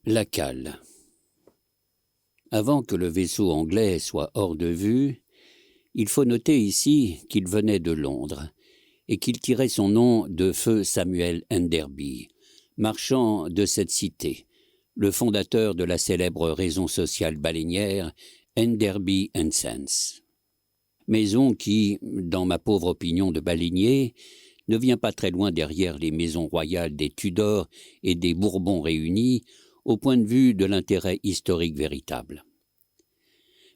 La cale. Avant que le vaisseau anglais soit hors de vue, il faut noter ici qu'il venait de Londres et qu'il tirait son nom de feu Samuel Enderby, marchand de cette cité, le fondateur de la célèbre raison sociale baleinière Enderby & Sons. Maison qui, dans ma pauvre opinion de baleinier, ne vient pas très loin derrière les maisons royales des Tudors et des Bourbons réunis, au point de vue de l'intérêt historique véritable.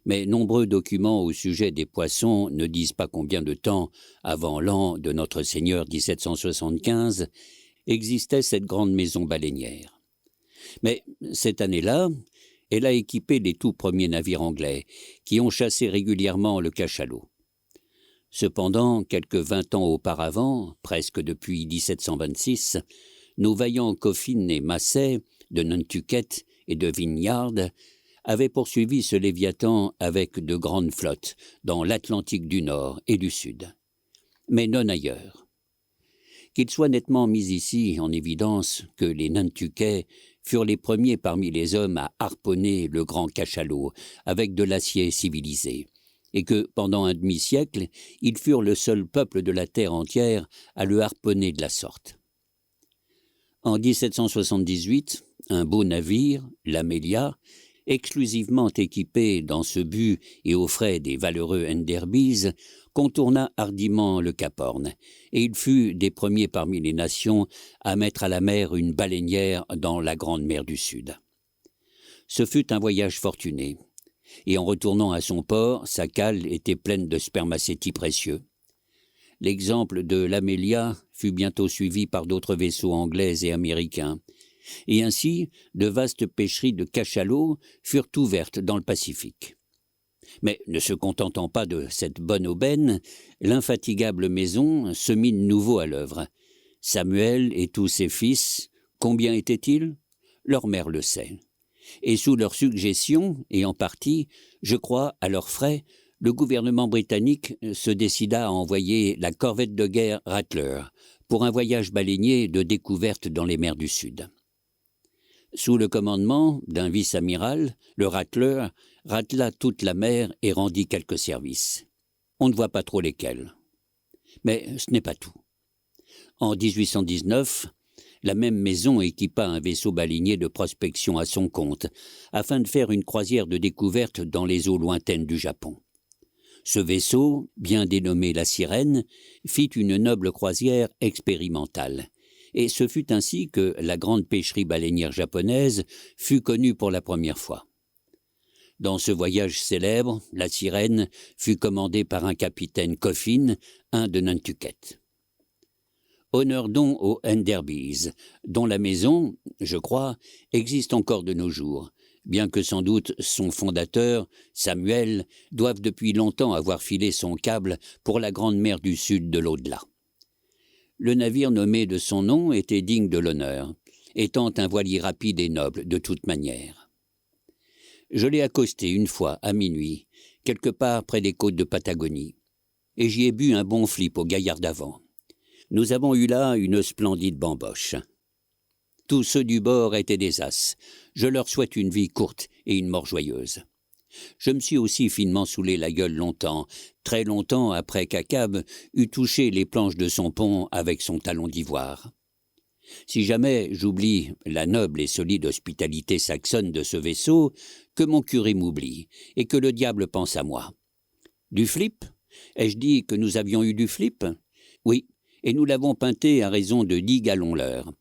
Mais nombreux documents au sujet des poissons ne disent pas combien de temps, avant l'an de notre Seigneur 1775, existait cette grande maison baleinière. Mais cette année-là, elle a équipé les tout premiers navires anglais, qui ont chassé régulièrement le cachalot. Cependant, quelques 20 ans auparavant, presque depuis 1726, nos vaillants Coffin et Massey, de Nantucket et de Vineyard, avaient poursuivi ce Léviathan avec de grandes flottes dans l'Atlantique du Nord et du Sud, mais non ailleurs. Qu'il soit nettement mis ici en évidence que les Nantuckets furent les premiers parmi les hommes à harponner le grand cachalot avec de l'acier civilisé, et que, pendant un demi-siècle, ils furent le seul peuple de la terre entière à le harponner de la sorte. En 1778, un beau navire, l'Amelia, exclusivement équipé dans ce but et aux frais des valeureux Enderbys, contourna hardiment le Cap Horn, et il fut des premiers parmi les nations à mettre à la mer une baleinière dans la grande mer du Sud. Ce fut un voyage fortuné, et en retournant à son port, sa cale était pleine de spermacétis précieux. L'exemple de l'Amelia fut bientôt suivi par d'autres vaisseaux anglais et américains, et ainsi de vastes pêcheries de cachalots furent ouvertes dans le Pacifique. Mais ne se contentant pas de cette bonne aubaine, l'infatigable maison se mit de nouveau à l'œuvre. Samuel et tous ses fils, combien étaient-ils? Leur mère le sait. Et sous leur suggestion, et en partie, je crois, à leurs frais, le gouvernement britannique se décida à envoyer la corvette de guerre Rattler pour un voyage baleinier de découverte dans les mers du Sud. Sous le commandement d'un vice-amiral, le Rattler rattela toute la mer et rendit quelques services. On ne voit pas trop lesquels. Mais ce n'est pas tout. En 1819, la même maison équipa un vaisseau baleinier de prospection à son compte, afin de faire une croisière de découverte dans les eaux lointaines du Japon. Ce vaisseau, bien dénommé la Sirène, fit une noble croisière expérimentale. Et ce fut ainsi que la grande pêcherie baleinière japonaise fut connue pour la première fois. Dans ce voyage célèbre, la Sirène fut commandée par un capitaine Coffin, un de Nantucket. Honneur donc aux Enderbys, dont la maison, je crois, existe encore de nos jours, bien que sans doute son fondateur, Samuel, doive depuis longtemps avoir filé son câble pour la grande mer du Sud de l'au-delà. Le navire nommé de son nom était digne de l'honneur, étant un voilier rapide et noble de toute manière. Je l'ai accosté une fois, à minuit, quelque part près des côtes de Patagonie, et j'y ai bu un bon flip au gaillard d'avant. Nous avons eu là une splendide bamboche. Tous ceux du bord étaient des as. Je leur souhaite une vie courte et une mort joyeuse. Je me suis aussi finement saoulé la gueule longtemps, très longtemps après qu'Achab eût touché les planches de son pont avec son talon d'ivoire. Si jamais j'oublie la noble et solide hospitalité saxonne de ce vaisseau, que mon curé m'oublie, et que le diable pense à moi. Du flip? Ai-je dit que nous avions eu du flip? Oui, et nous l'avons peinté à raison de 10 gallons l'heure.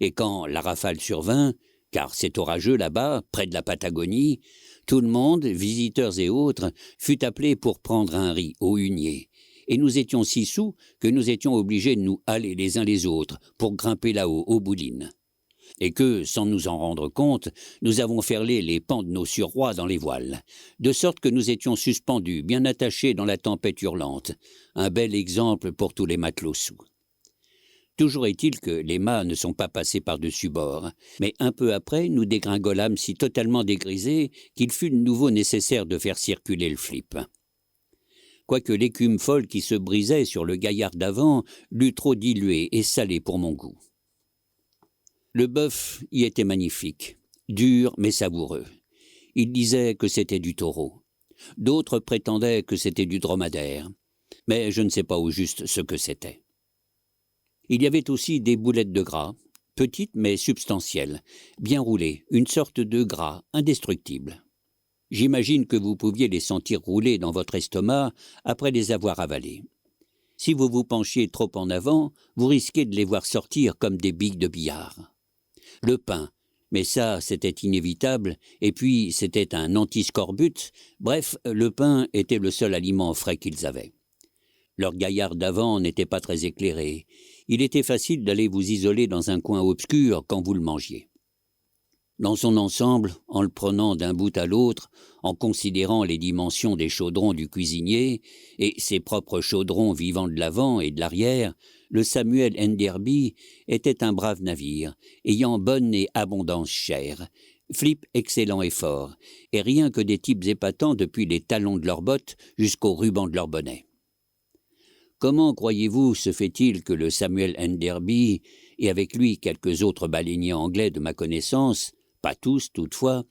Et quand la rafale survint, car c'est orageux là-bas, près de la Patagonie, tout le monde, visiteurs et autres, fut appelé pour prendre un riz au hunier. Et nous étions si saoux que nous étions obligés de nous haler les uns les autres pour grimper là-haut, aux boulines. Et que, sans nous en rendre compte, nous avons ferlé les pans de nos surrois dans les voiles, de sorte que nous étions suspendus, bien attachés dans la tempête hurlante. Un bel exemple pour tous les matelots saouls. Toujours est-il que les mâts ne sont pas passés par-dessus bord, mais un peu après, nous dégringolâmes si totalement dégrisés qu'il fut de nouveau nécessaire de faire circuler le flip. Quoique l'écume folle qui se brisait sur le gaillard d'avant l'eût trop dilué et salé pour mon goût. Le bœuf y était magnifique, dur mais savoureux. Ils disaient que c'était du taureau. D'autres prétendaient que c'était du dromadaire. Mais je ne sais pas au juste ce que c'était. Il y avait aussi des boulettes de gras, petites mais substantielles, bien roulées, une sorte de gras indestructible. J'imagine que vous pouviez les sentir rouler dans votre estomac après les avoir avalés. Si vous vous penchiez trop en avant, vous risquez de les voir sortir comme des billes de billard. Le pain, mais ça c'était inévitable, et puis c'était un anti-scorbut, bref, le pain était le seul aliment frais qu'ils avaient. Leur gaillard d'avant n'était pas très éclairé. Il était facile d'aller vous isoler dans un coin obscur quand vous le mangiez. Dans son ensemble, en le prenant d'un bout à l'autre, en considérant les dimensions des chaudrons du cuisinier et ses propres chaudrons vivant de l'avant et de l'arrière, le Samuel Enderby était un brave navire, ayant bonne et abondance chair, flip excellent et fort, et rien que des types épatants depuis les talons de leurs bottes jusqu'aux rubans de leur bonnet. Comment croyez-vous se fait-il que le Samuel Enderby, et avec lui quelques autres baleiniers anglais de ma connaissance, pas tous toutefois,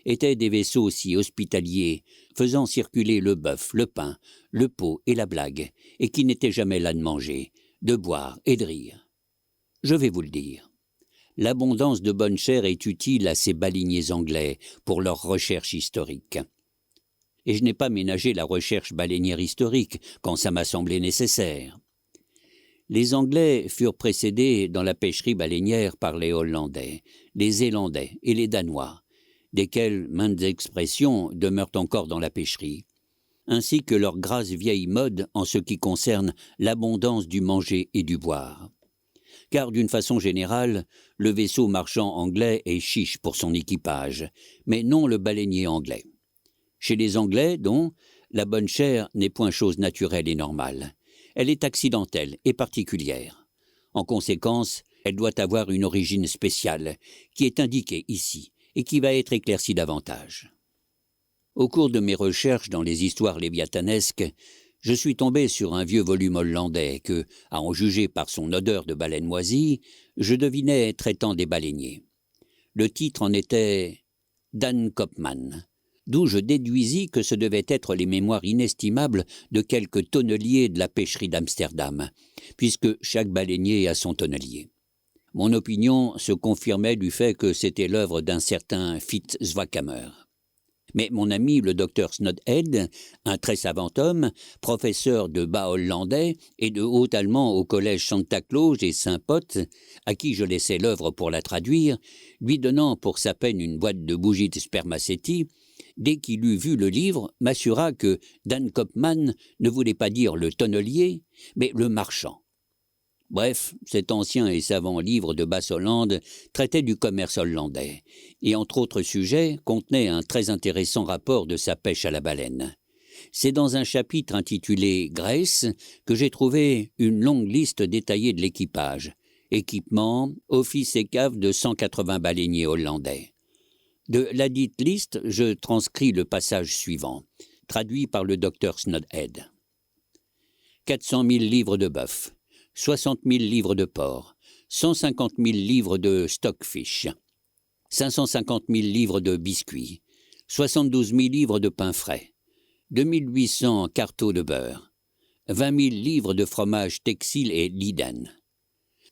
étaient des vaisseaux si hospitaliers, faisant circuler le bœuf, le pain, le pot et la blague, et qui n'étaient jamais là de manger, de boire et de rire? Je vais vous le dire. L'abondance de bonne chair est utile à ces baleiniers anglais pour leurs recherches historiques. Et je n'ai pas ménagé la recherche baleinière historique quand ça m'a semblé nécessaire. Les Anglais furent précédés dans la pêcherie baleinière par les Hollandais, les Zélandais et les Danois, desquels maintes expressions demeurent encore dans la pêcherie, ainsi que leur grasse vieille mode en ce qui concerne l'abondance du manger et du boire. Car d'une façon générale, le vaisseau marchand anglais est chiche pour son équipage, mais non le baleinier anglais. Chez les Anglais, donc, la bonne chair n'est point chose naturelle et normale. Elle est accidentelle et particulière. En conséquence, elle doit avoir une origine spéciale, qui est indiquée ici, et qui va être éclaircie davantage. Au cours de mes recherches dans les histoires léviathanesques, je suis tombé sur un vieux volume hollandais que, à en juger par son odeur de baleine moisie, je devinais traitant des baleiniers. Le titre en était « Dan Kopman », d'où je déduisis que ce devaient être les mémoires inestimables de quelques tonneliers de la pêcherie d'Amsterdam, puisque chaque baleinier a son tonnelier. Mon opinion se confirmait du fait que c'était l'œuvre d'un certain Fitz Zwakammer. Mais mon ami le docteur Snodhead, un très savant homme, professeur de bas hollandais et de haut allemand au collège Santa Claus et Saint-Pot, à qui je laissais l'œuvre pour la traduire, lui donnant pour sa peine une boîte de bougies de spermacétie, dès qu'il eut vu le livre, m'assura que Dan Kopman ne voulait pas dire le tonnelier, mais le marchand. Bref, cet ancien et savant livre de Basse-Hollande traitait du commerce hollandais, et entre autres sujets contenait un très intéressant rapport de sa pêche à la baleine. C'est dans un chapitre intitulé « Grace » que j'ai trouvé une longue liste détaillée de l'équipage, équipement, office et cave de 180 baleiniers hollandais. De ladite liste, je transcris le passage suivant, traduit par le docteur Snodhead. 400 000 livres de bœuf, 60 000 livres de porc, 150 000 livres de stockfish, 550 000 livres de biscuits, 72 000 livres de pain frais, 2800 quartos de beurre, 20 000 livres de fromage Texil et Liden,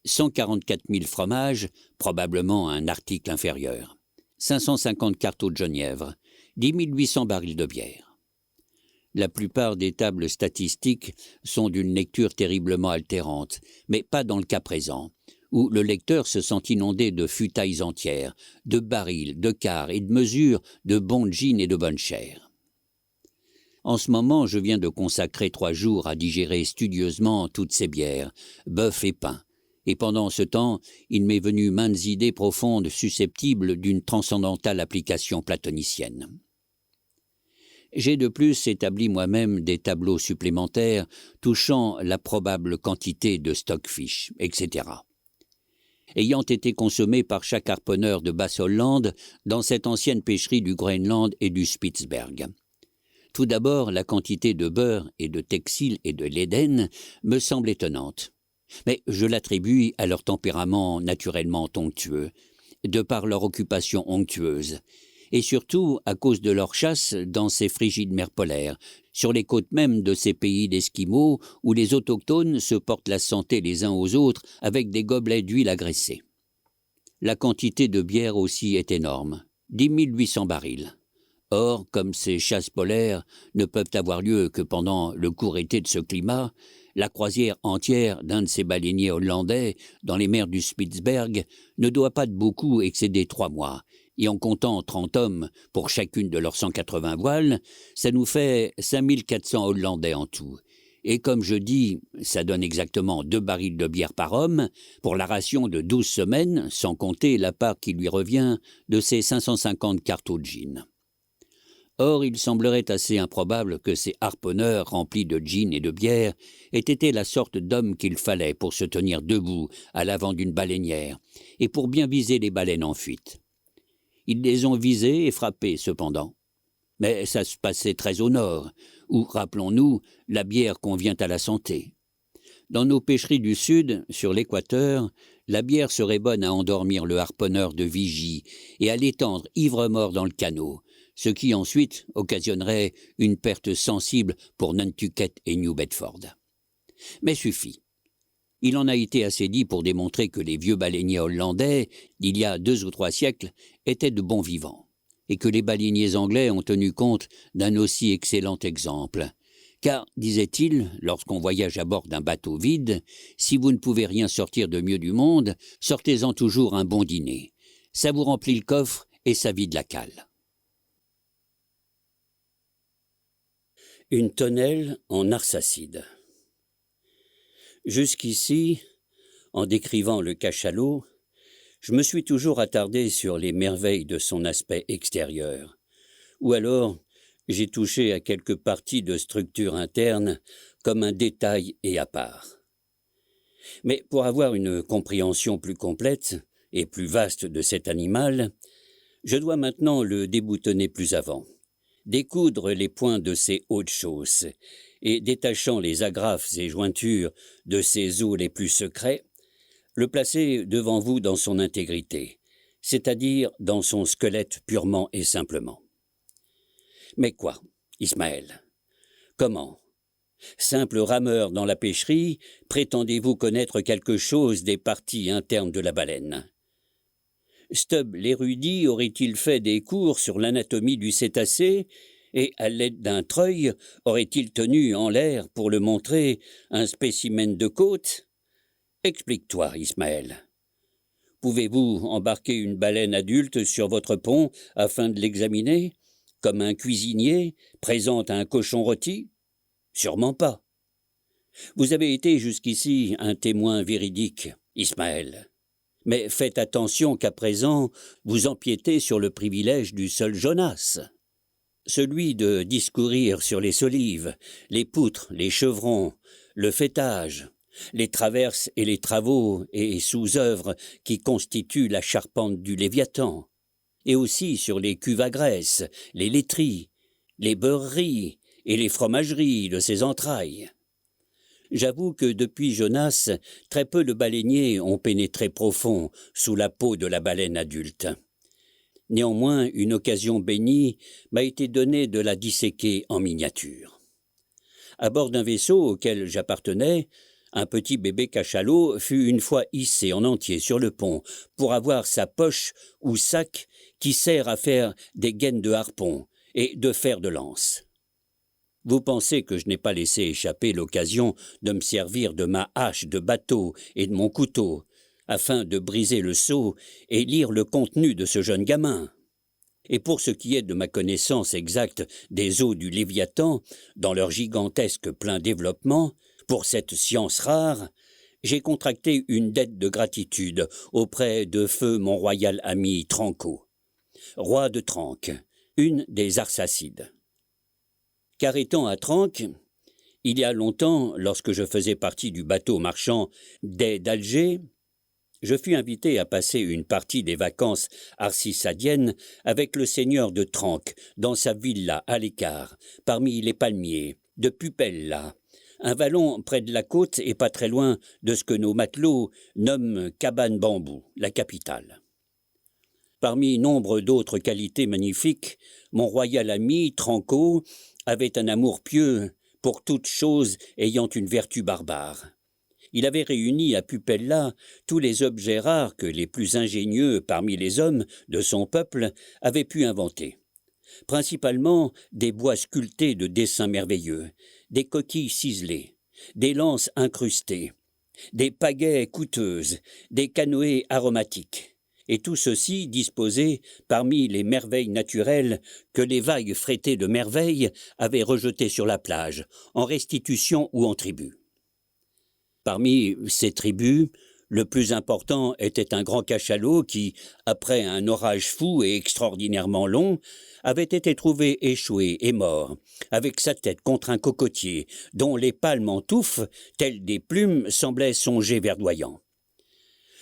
144 000 fromages, probablement un article inférieur, 550 quartos de genièvre, 10 800 barils de bière. La plupart des tables statistiques sont d'une lecture terriblement altérante, mais pas dans le cas présent, où le lecteur se sent inondé de futailles entières, de barils, de quarts et de mesures, de bons jeans et de bonne chair. En ce moment, je viens de consacrer 3 jours à digérer studieusement toutes ces bières, bœuf et pain, et pendant ce temps, il m'est venu maintes idées profondes susceptibles d'une transcendantale application platonicienne. J'ai de plus établi moi-même des tableaux supplémentaires touchant la probable quantité de stockfish, etc. Ayant été consommés par chaque harponneur de Basse-Hollande dans cette ancienne pêcherie du Groenland et du Spitzberg. Tout d'abord, la quantité de beurre et de texil et de Leyden me semble étonnante, mais je l'attribue à leur tempérament naturellement onctueux, de par leur occupation onctueuse, et surtout à cause de leur chasse dans ces frigides mers polaires, sur les côtes mêmes de ces pays d'Esquimaux où les autochtones se portent la santé les uns aux autres avec des gobelets d'huile agressée. La quantité de bière aussi est énorme, 10 800 barils. Or, comme ces chasses polaires ne peuvent avoir lieu que pendant le court été de ce climat, la croisière entière d'un de ces baleiniers hollandais dans les mers du Spitzberg ne doit pas de beaucoup excéder 3 mois, et en comptant 30 hommes pour chacune de leurs 180 voiles, ça nous fait 5400 Hollandais en tout. Et comme je dis, ça donne exactement 2 barils de bière par homme pour la ration de 12 semaines, sans compter la part qui lui revient de ces 550 cartons de gin. Or, il semblerait assez improbable que ces harponneurs remplis de gin et de bière aient été la sorte d'hommes qu'il fallait pour se tenir debout à l'avant d'une baleinière et pour bien viser les baleines en fuite. Ils les ont visés et frappés, cependant. Mais ça se passait très au nord, où, rappelons-nous, la bière convient à la santé. Dans nos pêcheries du sud, sur l'équateur, la bière serait bonne à endormir le harponneur de vigie et à l'étendre ivre-mort dans le canot, ce qui ensuite occasionnerait une perte sensible pour Nantucket et New Bedford. Mais suffit. Il en a été assez dit pour démontrer que les vieux baleiniers hollandais, d'il y a 2 ou 3 siècles, étaient de bons vivants, et que les baleiniers anglais ont tenu compte d'un aussi excellent exemple. Car, disait-il, lorsqu'on voyage à bord d'un bateau vide, si vous ne pouvez rien sortir de mieux du monde, sortez-en toujours un bon dîner. Ça vous remplit le coffre et ça vide la cale. Une tonnelle en narcisside. Jusqu'ici, en décrivant le cachalot, je me suis toujours attardé sur les merveilles de son aspect extérieur, ou alors j'ai touché à quelques parties de structure interne comme un détail et à part. Mais pour avoir une compréhension plus complète et plus vaste de cet animal, je dois maintenant le déboutonner plus avant, découdre les points de ses hautes chausses et, détachant les agrafes et jointures de ses os les plus secrets, le placer devant vous dans son intégrité, c'est-à-dire dans son squelette purement et simplement. Mais quoi, Ismaël? Comment? Simple rameur dans la pêcherie, prétendez-vous connaître quelque chose des parties internes de la baleine? Stubb l'érudit aurait-il fait des cours sur l'anatomie du cétacé et, à l'aide d'un treuil, aurait-il tenu en l'air pour le montrer un spécimen de côte? Explique-toi, Ismaël. Pouvez-vous embarquer une baleine adulte sur votre pont afin de l'examiner, comme un cuisinier présente un cochon rôti? Sûrement pas. Vous avez été jusqu'ici un témoin véridique, Ismaël. Mais faites attention qu'à présent, vous empiétez sur le privilège du seul Jonas. Celui de discourir sur les solives, les poutres, les chevrons, le faîtage, les traverses et les travaux et sous-œuvres qui constituent la charpente du Léviathan, et aussi sur les cuves à graisse, les laiteries, les beurreries et les fromageries de ses entrailles. J'avoue que depuis Jonas, très peu de baleiniers ont pénétré profond sous la peau de la baleine adulte. Néanmoins, une occasion bénie m'a été donnée de la disséquer en miniature. À bord d'un vaisseau auquel j'appartenais, un petit bébé cachalot fut une fois hissé en entier sur le pont pour avoir sa poche ou sac qui sert à faire des gaines de harpon et de fer de lance. Vous pensez que je n'ai pas laissé échapper l'occasion de me servir de ma hache de bateau et de mon couteau, afin de briser le seau et lire le contenu de ce jeune gamin. Et pour ce qui est de ma connaissance exacte des eaux du Léviathan, dans leur gigantesque plein développement, pour cette science rare, j'ai contracté une dette de gratitude auprès de feu mon royal ami Tranco, roi de Tranque, une des Arsacides. Car étant à Tranque, il y a longtemps, lorsque je faisais partie du bateau marchand des d'Alger, je fus invité à passer une partie des vacances arcissadiennes avec le seigneur de Tranque dans sa villa à l'écart, parmi les palmiers, de Pupella, un vallon près de la côte et pas très loin de ce que nos matelots nomment Cabane Bambou, la capitale. Parmi nombre d'autres qualités magnifiques, mon royal ami, Tranco, avait un amour pieux pour toute chose ayant une vertu barbare. Il avait réuni à Pupella tous les objets rares que les plus ingénieux parmi les hommes de son peuple avaient pu inventer. Principalement des bois sculptés de dessins merveilleux, des coquilles ciselées, des lances incrustées, des pagaies coûteuses, des canoës aromatiques, et tout ceci disposé parmi les merveilles naturelles que les vagues frétées de merveilles avaient rejetées sur la plage, en restitution ou en tribut. Parmi ces tribus, le plus important était un grand cachalot qui, après un orage fou et extraordinairement long, avait été trouvé échoué et mort, avec sa tête contre un cocotier, dont les palmes en touffe, telles des plumes, semblaient songer verdoyants.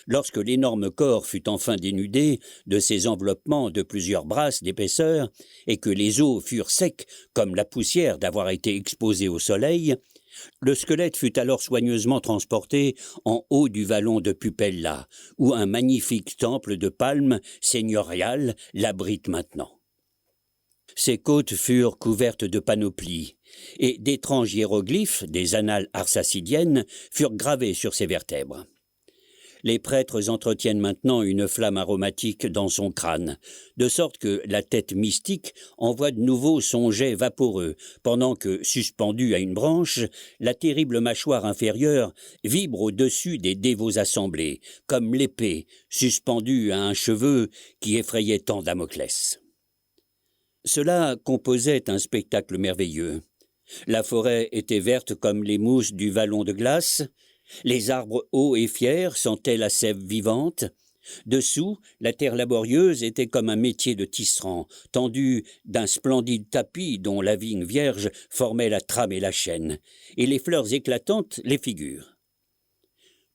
Lorsque l'énorme corps fut enfin dénudé de ses enveloppements de plusieurs brasses d'épaisseur, et que les os furent secs comme la poussière d'avoir été exposée au soleil, le squelette fut alors soigneusement transporté en haut du vallon de Pupella, où un magnifique temple de palmes seigneurial l'abrite maintenant. Ses côtes furent couvertes de panoplies, et d'étranges hiéroglyphes des annales arsacidiennes furent gravés sur ses vertèbres. Les prêtres entretiennent maintenant une flamme aromatique dans son crâne, de sorte que la tête mystique envoie de nouveau son jet vaporeux, pendant que, suspendue à une branche, la terrible mâchoire inférieure vibre au-dessus des dévots assemblés, comme l'épée suspendue à un cheveu qui effrayait tant Damoclès. Cela composait un spectacle merveilleux. La forêt était verte comme les mousses du vallon de glace. Les arbres hauts et fiers sentaient la sève vivante. Dessous, la terre laborieuse était comme un métier de tisserand, tendu d'un splendide tapis dont la vigne vierge formait la trame et la chaîne, et les fleurs éclatantes les figures.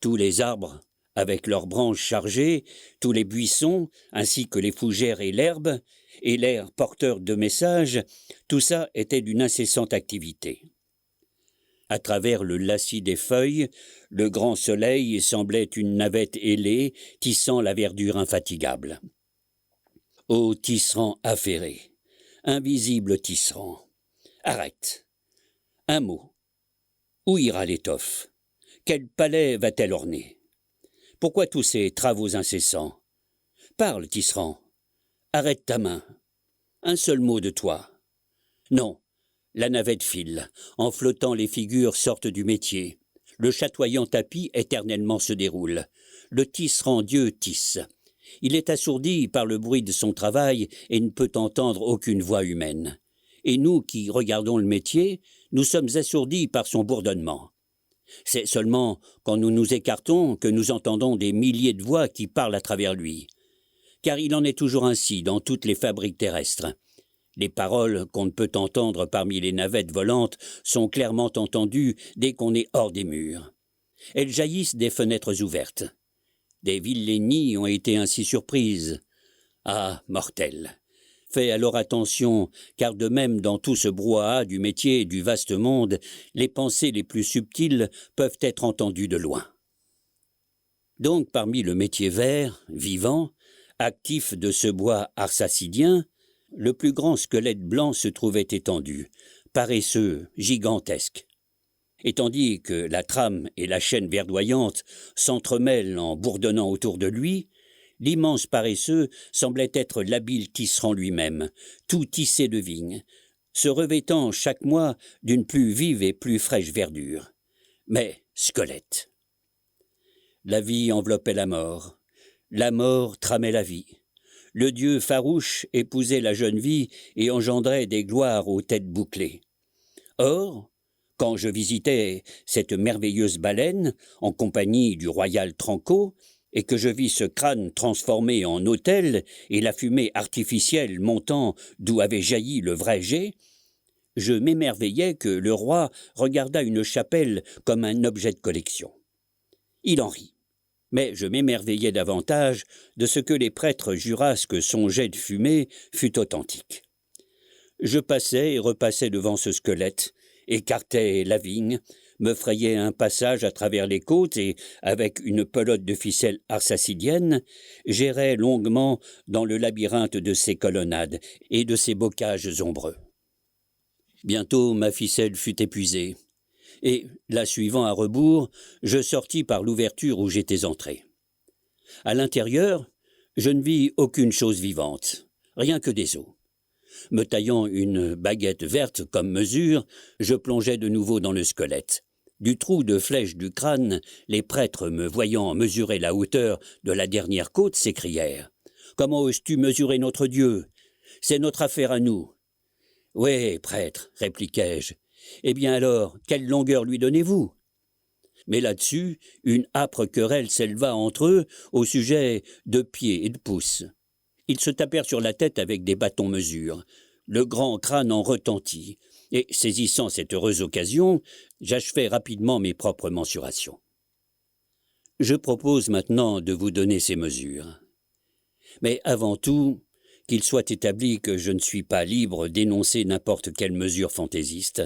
Tous les arbres, avec leurs branches chargées, tous les buissons, ainsi que les fougères et l'herbe, et l'air porteur de messages, tout ça était d'une incessante activité. À travers le lacis des feuilles, le grand soleil semblait une navette ailée tissant la verdure infatigable. Ô tisserand affairé, invisible tisserand, arrête. Un mot. Où ira l'étoffe? Quel palais va-t-elle orner? Pourquoi tous ces travaux incessants? Parle, tisserand. Arrête ta main. Un seul mot de toi. Non. La navette file, en flottant les figures sortent du métier. Le chatoyant tapis éternellement se déroule. Le tisserand Dieu tisse. Il est assourdi par le bruit de son travail et ne peut entendre aucune voix humaine. Et nous qui regardons le métier, nous sommes assourdis par son bourdonnement. C'est seulement quand nous nous écartons que nous entendons des milliers de voix qui parlent à travers lui. Car il en est toujours ainsi dans toutes les fabriques terrestres. Les paroles qu'on ne peut entendre parmi les navettes volantes sont clairement entendues dès qu'on est hors des murs. Elles jaillissent des fenêtres ouvertes. Des villénies ont été ainsi surprises. Ah, mortels! Fais alors attention, car de même dans tout ce brouhaha du métier et du vaste monde, les pensées les plus subtiles peuvent être entendues de loin. Donc parmi le métier vert, vivant, actif de ce bois arsacidien, le plus grand squelette blanc se trouvait étendu, paresseux, gigantesque. Et tandis que la trame et la chaîne verdoyante s'entremêlent en bourdonnant autour de lui, l'immense paresseux semblait être l'habile tisserand lui-même, tout tissé de vigne, se revêtant chaque mois d'une plus vive et plus fraîche verdure. Mais squelette. La vie enveloppait la mort tramait la vie. Le dieu farouche épousait la jeune vie et engendrait des gloires aux têtes bouclées. Or, quand je visitais cette merveilleuse baleine, en compagnie du royal Tranco, et que je vis ce crâne transformé en autel et la fumée artificielle montant d'où avait jailli le vrai jet, je m'émerveillais que le roi regardât une chapelle comme un objet de collection. Il en rit. Mais je m'émerveillais davantage de ce que les prêtres jurassent que son jet de fumée fut authentique. Je passais et repassais devant ce squelette, écartais la vigne, me frayais un passage à travers les côtes et, avec une pelote de ficelle arsacidienne, j'errais longuement dans le labyrinthe de ces colonnades et de ces bocages ombreux. Bientôt ma ficelle fut épuisée, et, la suivant à rebours, je sortis par l'ouverture où j'étais entré. À l'intérieur, je ne vis aucune chose vivante, rien que des os. Me taillant une baguette verte comme mesure, je plongeai de nouveau dans le squelette. Du trou de flèche du crâne, les prêtres, me voyant mesurer la hauteur de la dernière côte, s'écrièrent « Comment oses-tu mesurer notre Dieu? C'est notre affaire à nous. »« Oui, prêtre, répliquai-je. Eh bien alors, quelle longueur lui donnez-vous » Mais là-dessus, une âpre querelle s'éleva entre eux au sujet de pieds et de pouces. Ils se tapèrent sur la tête avec des bâtons-mesures. Le grand crâne en retentit, et, saisissant cette heureuse occasion, j'achevai rapidement mes propres mensurations. Je propose maintenant de vous donner ces mesures. Mais avant tout, qu'il soit établi que je ne suis pas libre d'énoncer n'importe quelle mesure fantaisiste,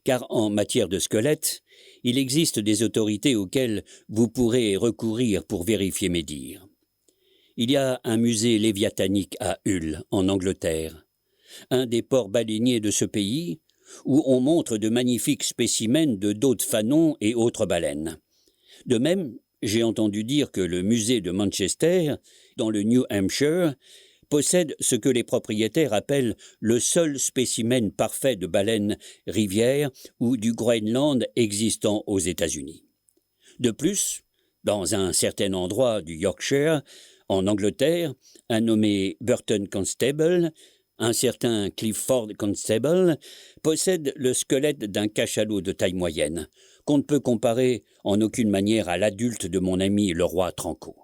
car en matière de squelette, il existe des autorités auxquelles vous pourrez recourir pour vérifier mes dires. Il y a un musée léviathanique à Hull, en Angleterre, un des ports baleiniers de ce pays, où on montre de magnifiques spécimens de dos de fanon et autres baleines. De même, j'ai entendu dire que le musée de Manchester, dans le New Hampshire, possède ce que les propriétaires appellent le seul spécimen parfait de baleine rivière ou du Groenland existant aux États-Unis. De plus, dans un certain endroit du Yorkshire, en Angleterre, un nommé Burton Constable, un certain Clifford Constable, possède le squelette d'un cachalot de taille moyenne, qu'on ne peut comparer en aucune manière à l'adulte de mon ami le roi Tranco.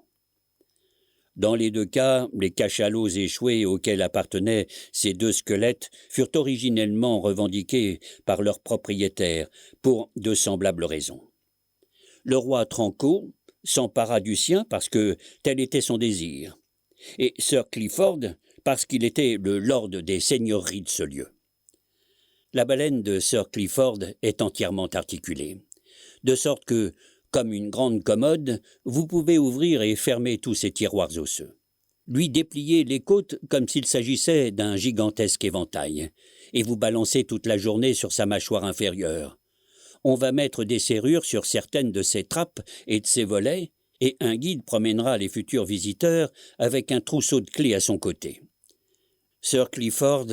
Dans les deux cas, les cachalots échoués auxquels appartenaient ces deux squelettes furent originellement revendiqués par leurs propriétaires pour de semblables raisons. Le roi Tranco s'empara du sien parce que tel était son désir, et Sir Clifford parce qu'il était le lord des seigneuries de ce lieu. La baleine de Sir Clifford est entièrement articulée, de sorte que, comme une grande commode, vous pouvez ouvrir et fermer tous ces tiroirs osseux. Lui déplier les côtes comme s'il s'agissait d'un gigantesque éventail, et vous balancer toute la journée sur sa mâchoire inférieure. On va mettre des serrures sur certaines de ses trappes et de ses volets, et un guide promènera les futurs visiteurs avec un trousseau de clés à son côté. Sir Clifford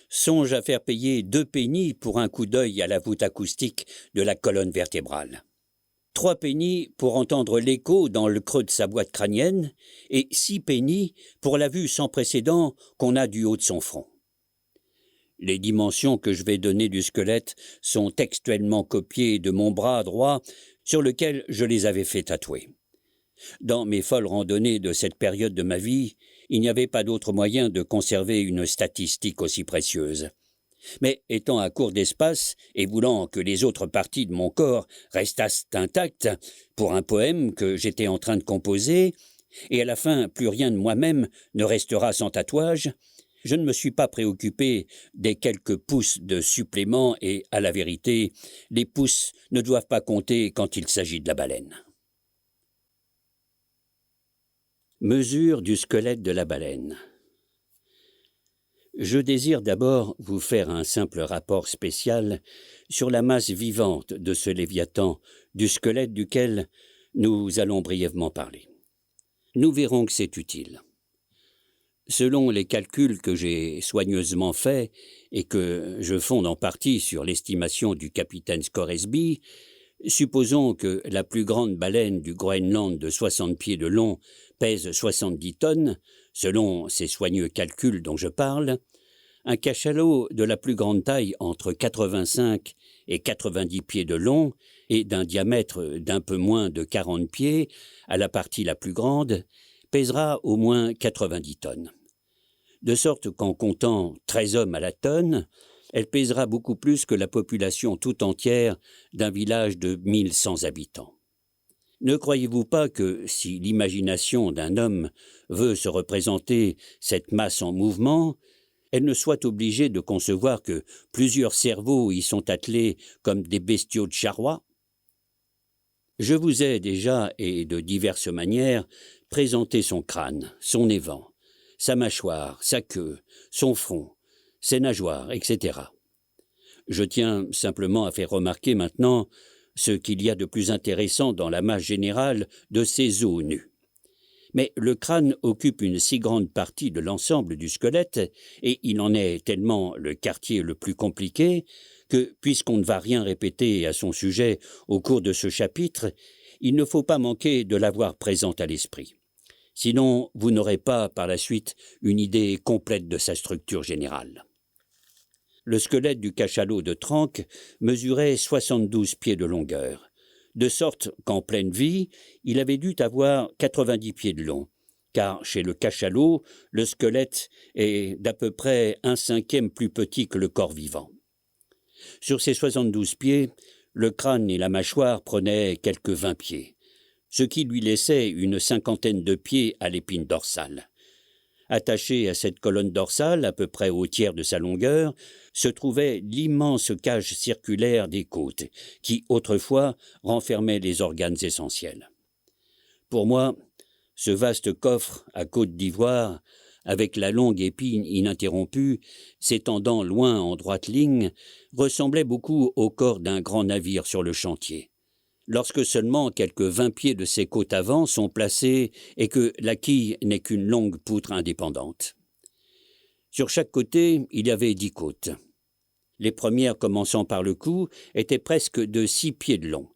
songe à faire payer 2 pennies pour un coup d'œil à la voûte acoustique de la colonne vertébrale. 3 pennies pour entendre l'écho dans le creux de sa boîte crânienne et 6 pennies pour la vue sans précédent qu'on a du haut de son front. Les dimensions que je vais donner du squelette sont textuellement copiées de mon bras droit sur lequel je les avais fait tatouer. Dans mes folles randonnées de cette période de ma vie, il n'y avait pas d'autre moyen de conserver une statistique aussi précieuse. Mais étant à court d'espace et voulant que les autres parties de mon corps restassent intactes pour un poème que j'étais en train de composer, et à la fin plus rien de moi-même ne restera sans tatouage, je ne me suis pas préoccupé des quelques pouces de supplément et, à la vérité, les pouces ne doivent pas compter quand il s'agit de la baleine. Mesure du squelette de la baleine. Je désire d'abord vous faire un simple rapport spécial sur la masse vivante de ce Léviathan, du squelette duquel nous allons brièvement parler. Nous verrons que c'est utile. Selon les calculs que j'ai soigneusement faits et que je fonde en partie sur l'estimation du capitaine Scoresby, supposons que la plus grande baleine du Groenland de 60 pieds de long pèse 70 tonnes, selon ces soigneux calculs dont je parle, un cachalot de la plus grande taille entre 85 et 90 pieds de long et d'un diamètre d'un peu moins de 40 pieds à la partie la plus grande pèsera au moins 90 tonnes. De sorte qu'en comptant 13 hommes à la tonne, elle pèsera beaucoup plus que la population tout entière d'un village de 1100 habitants. Ne croyez-vous pas que, si l'imagination d'un homme veut se représenter cette masse en mouvement, elle ne soit obligée de concevoir que plusieurs cerveaux y sont attelés comme des bestiaux de charroi, Je vous ai déjà, et de diverses manières, présenté son crâne, son évent, sa mâchoire, sa queue, son front, ses nageoires, etc. Je tiens simplement à faire remarquer maintenant ce qu'il y a de plus intéressant dans la masse générale de ces os nus. Mais le crâne occupe une si grande partie de l'ensemble du squelette, et il en est tellement le quartier le plus compliqué, que, puisqu'on ne va rien répéter à son sujet au cours de ce chapitre, il ne faut pas manquer de l'avoir présent à l'esprit. Sinon, vous n'aurez pas, par la suite, une idée complète de sa structure générale. Le squelette du cachalot de Tranque mesurait 72 pieds de longueur, de sorte qu'en pleine vie, il avait dû avoir 90 pieds de long, car chez le cachalot, le squelette est d'à peu près 1/5 plus petit que le corps vivant. Sur ces 72 pieds, le crâne et la mâchoire prenaient quelques 20 pieds, ce qui lui laissait une 50aine de pieds à l'épine dorsale. Attaché à cette colonne dorsale, à peu près au tiers de sa longueur, se trouvait l'immense cage circulaire des côtes, qui, autrefois, renfermait les organes essentiels. Pour moi, ce vaste coffre à côte d'ivoire, avec la longue épine ininterrompue, s'étendant loin en droite ligne, ressemblait beaucoup au corps d'un grand navire sur le chantier. Lorsque seulement quelques 20 pieds de ses côtes avant sont placés et que la quille n'est qu'une longue poutre indépendante. Sur chaque côté, il y avait 10 côtes. Les premières, commençant par le cou, étaient presque de 6 pieds de long.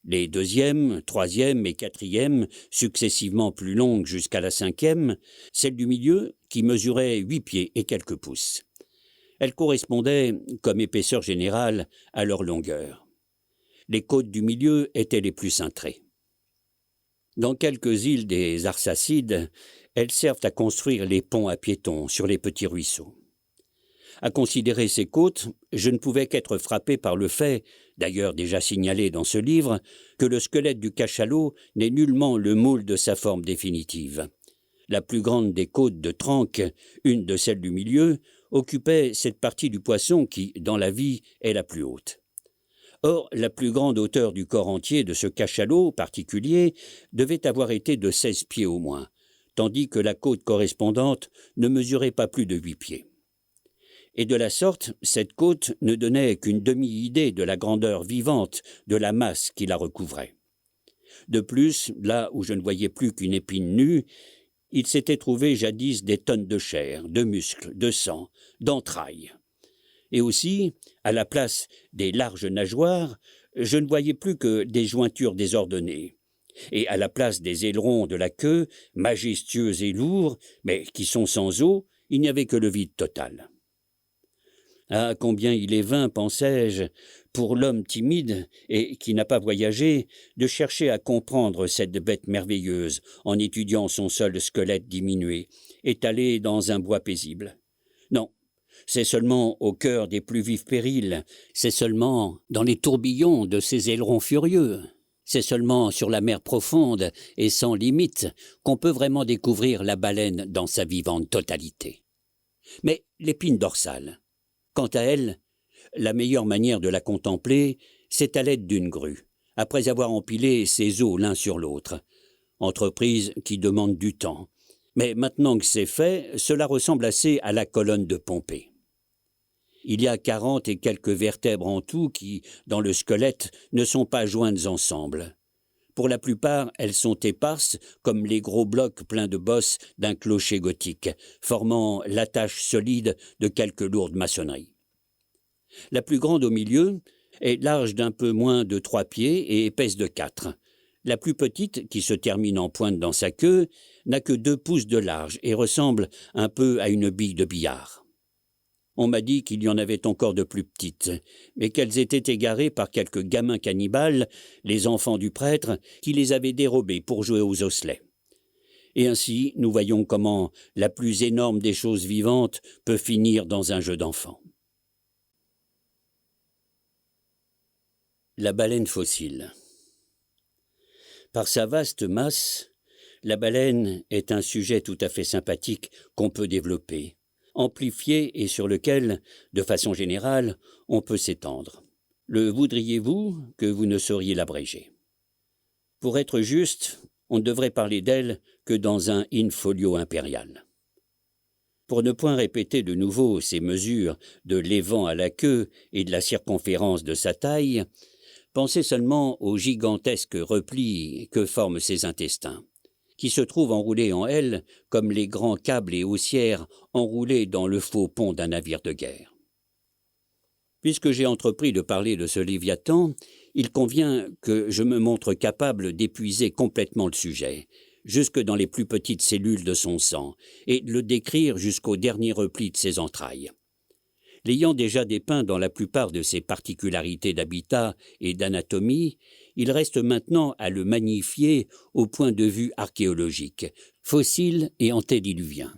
Les deuxièmes, troisièmes et quatrièmes, successivement plus longues jusqu'à la 5e, celle du milieu, qui mesurait 8 pieds et quelques pouces. Elles correspondaient, comme épaisseur générale, à leur longueur. Les côtes du milieu étaient les plus cintrées. Dans quelques îles des Arsacides, elles servent à construire les ponts à piétons sur les petits ruisseaux. À considérer ces côtes, je ne pouvais qu'être frappé par le fait, d'ailleurs déjà signalé dans ce livre, que le squelette du cachalot n'est nullement le moule de sa forme définitive. La plus grande des côtes de Tranque, une de celles du milieu, occupait cette partie du poisson qui, dans la vie, est la plus haute. Or, la plus grande hauteur du corps entier de ce cachalot particulier devait avoir été de 16 pieds au moins, tandis que la côte correspondante ne mesurait pas plus de 8 pieds. Et de la sorte, cette côte ne donnait qu'une demi-idée de la grandeur vivante de la masse qui la recouvrait. De plus, là où je ne voyais plus qu'une épine nue, il s'était trouvé jadis des tonnes de chair, de muscles, de sang, d'entrailles. Et aussi, à la place des larges nageoires, je ne voyais plus que des jointures désordonnées. Et à la place des ailerons de la queue, majestueux et lourds, mais qui sont sans os, il n'y avait que le vide total. Ah, combien il est vain, pensais-je, pour l'homme timide et qui n'a pas voyagé, de chercher à comprendre cette bête merveilleuse en étudiant son seul squelette diminué, étalé dans un bois paisible. Non. C'est seulement au cœur des plus vifs périls, c'est seulement dans les tourbillons de ces ailerons furieux, c'est seulement sur la mer profonde et sans limite qu'on peut vraiment découvrir la baleine dans sa vivante totalité. Mais l'épine dorsale, quant à elle, la meilleure manière de la contempler, c'est à l'aide d'une grue, après avoir empilé ses os l'un sur l'autre, entreprise qui demande du temps. Mais maintenant que c'est fait, cela ressemble assez à la colonne de Pompée. Il y a 40 et quelques vertèbres en tout qui, dans le squelette, ne sont pas jointes ensemble. Pour la plupart, elles sont éparses, comme les gros blocs pleins de bosses d'un clocher gothique, formant l'attache solide de quelques lourdes maçonneries. La plus grande au milieu est large d'un peu moins de 3 pieds et épaisse de 4. La plus petite, qui se termine en pointe dans sa queue, n'a que 2 pouces de large et ressemble un peu à une bille de billard. On m'a dit qu'il y en avait encore de plus petites, mais qu'elles étaient égarées par quelques gamins cannibales, les enfants du prêtre, qui les avaient dérobées pour jouer aux osselets. Et ainsi, nous voyons comment la plus énorme des choses vivantes peut finir dans un jeu d'enfant. La baleine fossile. Par sa vaste masse, la baleine est un sujet tout à fait sympathique qu'on peut développer, amplifié et sur lequel, de façon générale, on peut s'étendre. Le voudriez-vous que vous ne sauriez l'abréger? Pour être juste, on ne devrait parler d'elle que dans un in-folio impérial. Pour ne point répéter de nouveau ces mesures de l'évent à la queue et de la circonférence de sa taille, pensez seulement aux gigantesques replis que forment ses intestins, qui se trouvent enroulés en elle comme les grands câbles et haussières enroulés dans le faux pont d'un navire de guerre. Puisque j'ai entrepris de parler de ce Léviathan, il convient que je me montre capable d'épuiser complètement le sujet, jusque dans les plus petites cellules de son sang, et de le décrire jusqu'au dernier repli de ses entrailles. L'ayant déjà dépeint dans la plupart de ses particularités d'habitat et d'anatomie, il reste maintenant à le magnifier au point de vue archéologique, fossile et antédiluvien.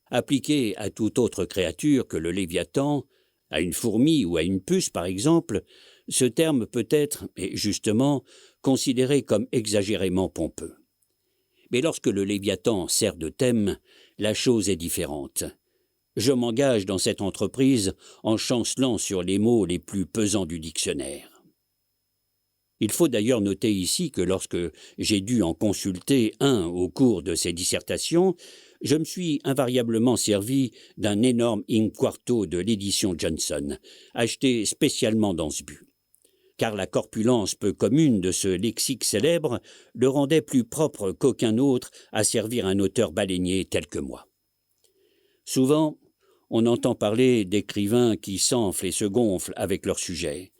Appliqué à toute autre créature que le Léviathan, à une fourmi ou à une puce par exemple, ce terme peut être, et justement, considéré comme exagérément pompeux. Mais lorsque le Léviathan sert de thème, la chose est différente. Je m'engage dans cette entreprise en chancelant sur les mots les plus pesants du dictionnaire. Il faut d'ailleurs noter ici que lorsque j'ai dû en consulter un au cours de ces dissertations, je me suis invariablement servi d'un énorme in-quarto de l'édition Johnson, acheté spécialement dans ce but. Car la corpulence peu commune de ce lexique célèbre le rendait plus propre qu'aucun autre à servir un auteur baleinier tel que moi. Souvent, on entend parler d'écrivains qui s'enflent et se gonflent avec leur sujet,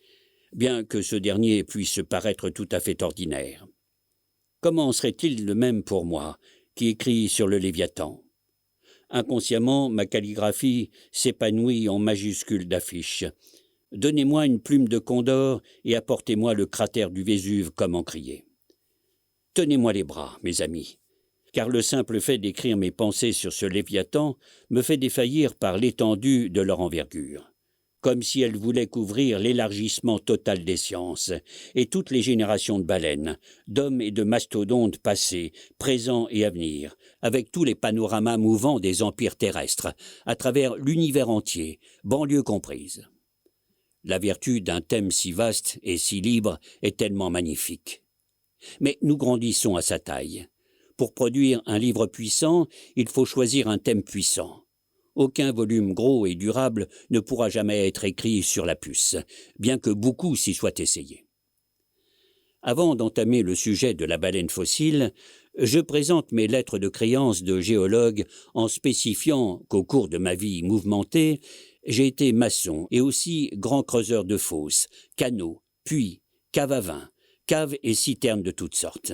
bien que ce dernier puisse paraître tout à fait ordinaire. Comment serait-il le même pour moi, qui écrit sur le Léviathan? Inconsciemment, ma calligraphie s'épanouit en majuscules d'affiches. Donnez-moi une plume de Condor et apportez-moi le cratère du Vésuve comme encrier. Tenez-moi les bras, mes amis, car le simple fait d'écrire mes pensées sur ce Léviathan me fait défaillir par l'étendue de leur envergure, comme si elle voulait couvrir l'élargissement total des sciences et toutes les générations de baleines, d'hommes et de mastodontes passés, présents et à venir, avec tous les panoramas mouvants des empires terrestres, à travers l'univers entier, banlieues comprises. La vertu d'un thème si vaste et si libre est tellement magnifique. Mais nous grandissons à sa taille. Pour produire un livre puissant, il faut choisir un thème puissant. Aucun volume gros et durable ne pourra jamais être écrit sur la puce, bien que beaucoup s'y soient essayés. Avant d'entamer le sujet de la baleine fossile, je présente mes lettres de créance de géologue en spécifiant qu'au cours de ma vie mouvementée, j'ai été maçon et aussi grand creuseur de fosses, canaux, puits, caves à vin, caves et citernes de toutes sortes.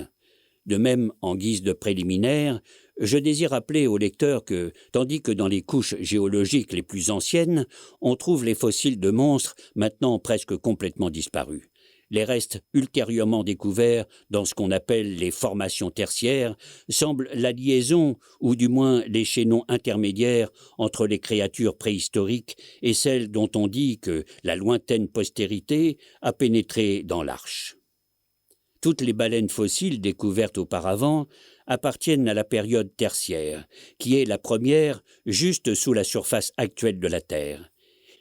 De même, en guise de préliminaire, je désire rappeler au lecteur que, tandis que dans les couches géologiques les plus anciennes, on trouve les fossiles de monstres maintenant presque complètement disparus, les restes ultérieurement découverts dans ce qu'on appelle les formations tertiaires semblent la liaison, ou du moins les chaînons intermédiaires entre les créatures préhistoriques et celles dont on dit que la lointaine postérité a pénétré dans l'arche. Toutes les baleines fossiles découvertes auparavant appartiennent à la période tertiaire, qui est la première juste sous la surface actuelle de la Terre.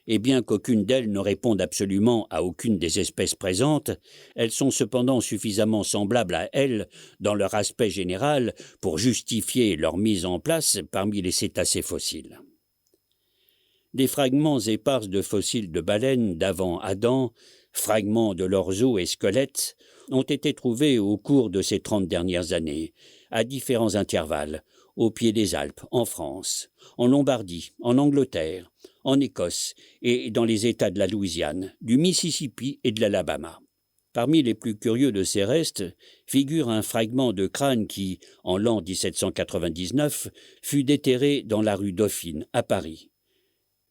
Et bien qu'aucune d'elles ne réponde absolument à aucune des espèces présentes, elles sont cependant suffisamment semblables à elles dans leur aspect général pour justifier leur mise en place parmi les cétacés fossiles. Des fragments épars de fossiles de baleines d'avant Adam, fragments de leurs os et squelettes, ont été trouvés au cours de ces 30 dernières années, à différents intervalles, au pied des Alpes, en France, en Lombardie, en Angleterre, en Écosse et dans les États de la Louisiane, du Mississippi et de l'Alabama. Parmi les plus curieux de ces restes figure un fragment de crâne qui, en l'an 1799, fut déterré dans la rue Dauphine, à Paris.